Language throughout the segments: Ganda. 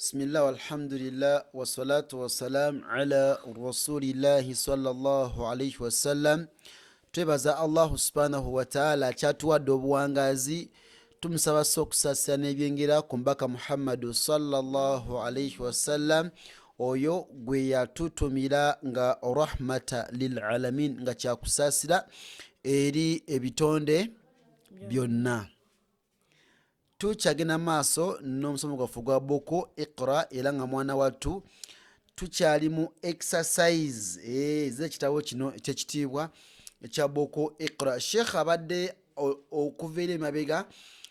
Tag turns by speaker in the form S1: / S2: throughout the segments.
S1: Bismillah walhamdulillah wassalatu wassalam ala rasulillahi sallallahu alayhi wasallam. Twebaza Allahu subhanahu wa ta'ala akyatuwadde obuwangazi, tumusaba okusasira n'ebyengera ku mbaka Muhammadu sallallahu alayhi wasallam, oyo gwe yatutumira nga rahmata lil alamin, nga kyakusasira eri ebitonde byonna. Tukyagenda maaso n'omusomo gwaffe gwa boko Iqra, era nga mwana wattu tukyali mu exercise z'ekitabo kino ekyekitiibwa ekya boko Iqra. Sheikh abadde okuva eri emabega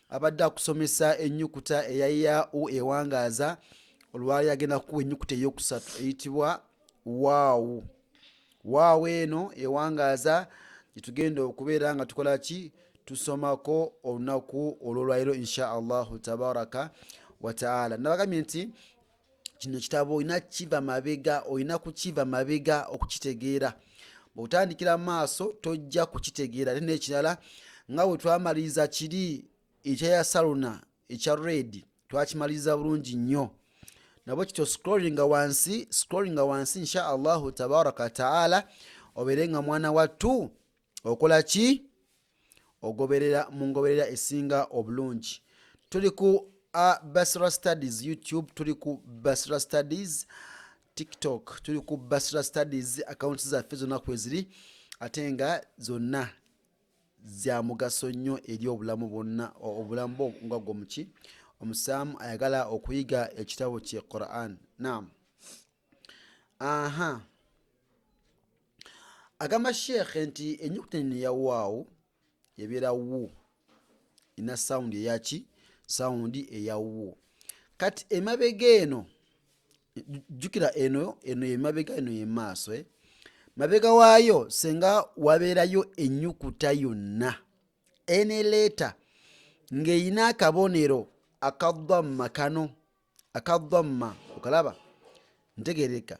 S1: abadde akusomesa ennyukuta eya yaau ewangaaza, olwali agenda kukuwa ennyukuta ey'okusatu eyitibwa waawu. Waawu eno ewangaaza gyetugenda okubeera nga tukola ki? Tusomako olunaku olwolwairo insha Allahu tabaraka wa taala. Nabagambye nti kino kitabo olina kukiva mabega okukitegeera. Bw'otandikira maaso tojja kukitegeera. Ate n'ekirala, nga bwe twamaliriza kiri ekya Saluna ekya red, twakimaliriza bulungi nnyo. Nabwe kityo scrollinga wansi insha Allahu tabaraka wa taala, obeere nga mwana wattu okola ki? Mungoberera esinga obulungi. Tuli ku Basra Studies YouTube, tuli ku Basra Studies TikTok, tuli ku Basra Studies accounts zaffe zonna kweziri, ate nga zonna za mugaso nnyo eri obulamu bwonna, obulamu nga gwomuki omusaamu ayagala okuyiga ekitabo kye Quran. Naam. Agamba Sheikh nti ennyukuta eno ya waawu ebeera wu, ina sound eyaki? Sound eya wu. Kati emabega eno, jjukira eno emabega, eno emaaso. Mabega waayo senga wabeerayo ennyukuta yonna eneleeta ng'eyina akabonero akadhamma kano, akadhamma okalaba ntegereka.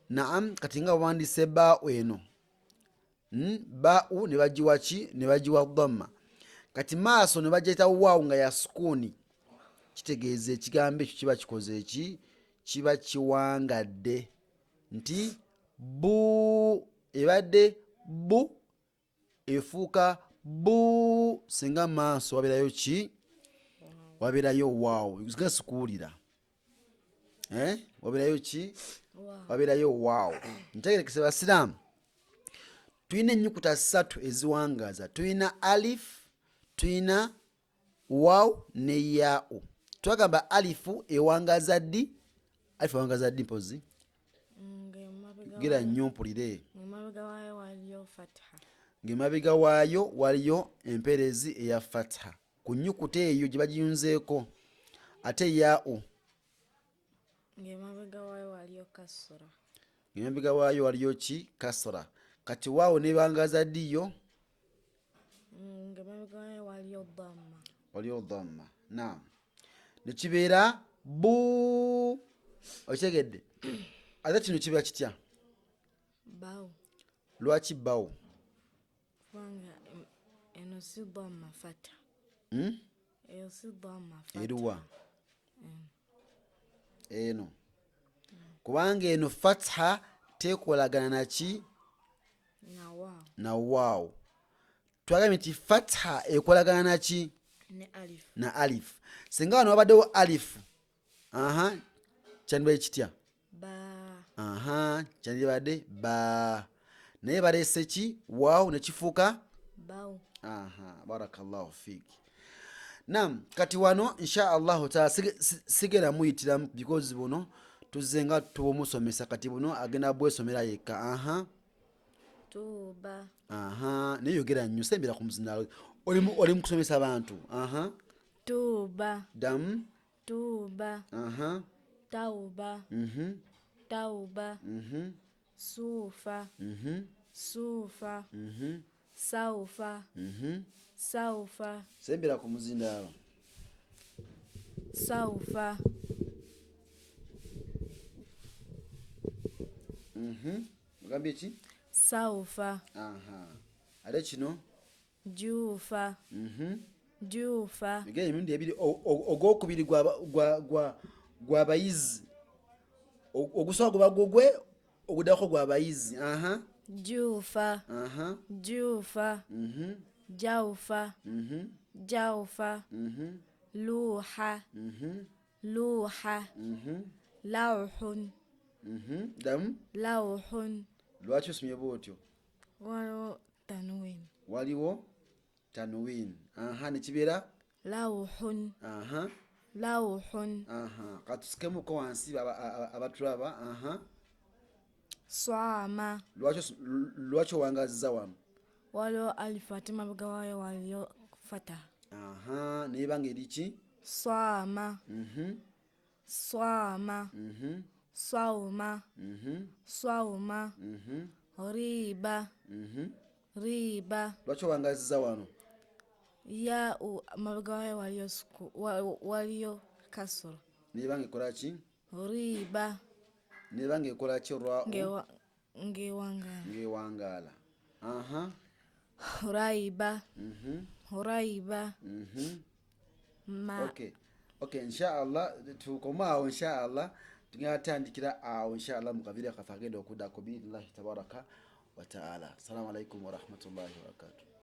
S1: Naam, kati nga wandise baau eno, baau ne bagiwa ki? Ne bagiwa dhamma. Kati maaso ne bagyeta waawu nga ya sukuuni, kitegeeza ekigambo ekyo kiba kikoze eki? Kiba kiwangadde nti bu, ebadde bu efuuka bu singa maaso wabeerayo ki? Wabeerayo waawu. Nga sikuwulira, wabeerayo ki? Wabeerayo waawu. Ntegerekese basiraamu, tulina ennyukuta 3 eziwangaaza. Tulina alif, tulina waawu ne yaau. Twagamba alifu ewangaaza ddi? Alifu ewangaaza ddi mpozi? Gira nnyo mpulire. Ng'emabega waayo waliyo empeerezi eya fatha ku nnyukuta eyo gye bagiyunzeeko. Ate yaau ng'emabega waayo waliyo ki? Kasra. Kati waawo nebangaaza ddi yo? Waliyo dhamma. Naam. Nekibeera bu. Okitegedde? Ate kino kiba kitya? Bawu. Lwaki bawu? Kubanga eno si dhamma fatha. Eyo si dhamma fatha. Eruwa? Eno. Kubanga eno fatha tekolagana naki? Na waawu. Twagambye nti fatha ekolagana naki? Na alif. Singa wano wabaddewo alif, kyandibadde kitya? Kyandibadde ba. Naye baleese ki? Waawu nekifuuka bawu. Barakallahu fiiki. Naam, kati wano insha Allahu taala sigenda muyitiramu because buno tuzze nga tubumusomesa, kati buno agenda bwesomera yekka. Tuuba. Naye yogera nnyo, sembera ku muzindalo. Oli mukusomesa abantu. Tuuba. Dam. Tuuba. Tauba. Tauba. Suufa. Suufa. Saufa. Saufa. Sembera ku muzindalo. Saufa. Ogambye ki? Saufa. Ate kino? Juufa. Juufa. Egenda emirundi ebiri. Ogwokubiri gwabayizi ogusooka guba gugwe oguddako gwabayizi.
S2: Jufa. Jufa. Jaufa. Jaufa. Luha. Luha. Lauhun.
S1: Damu.
S2: Lauhun.
S1: Lwaki osomye bwotyo?
S2: Waliwo tanwin.
S1: Waliwo tanwin. Nekibeera
S2: Lauhun. Lauhun.
S1: Katusikemu wansi abatulaba.
S2: Swama.
S1: Lwaki owangaziza wano?
S2: Waliwo alifu ate mabega waayo waliyo fata.
S1: Neba ngeri ki?
S2: Swama. Swama. Swawuma. Swawuma. Riba. Riba.
S1: Lwaki owangaziza wano?
S2: Ya mabega waayo waliyo kasoro.
S1: Neba ngekola ki?
S2: Riba.
S1: Neba ngekola ki?
S2: Ngewangala.
S1: Raiba.
S2: Raiba.
S1: Okay, inshallah tukoma awo inshallah tungatandikira awo inshallah mukavira kafagenda okuddako billahi tabaraka wa taala. Assalamu alaikum wa rahmatullahi wa barakatuh.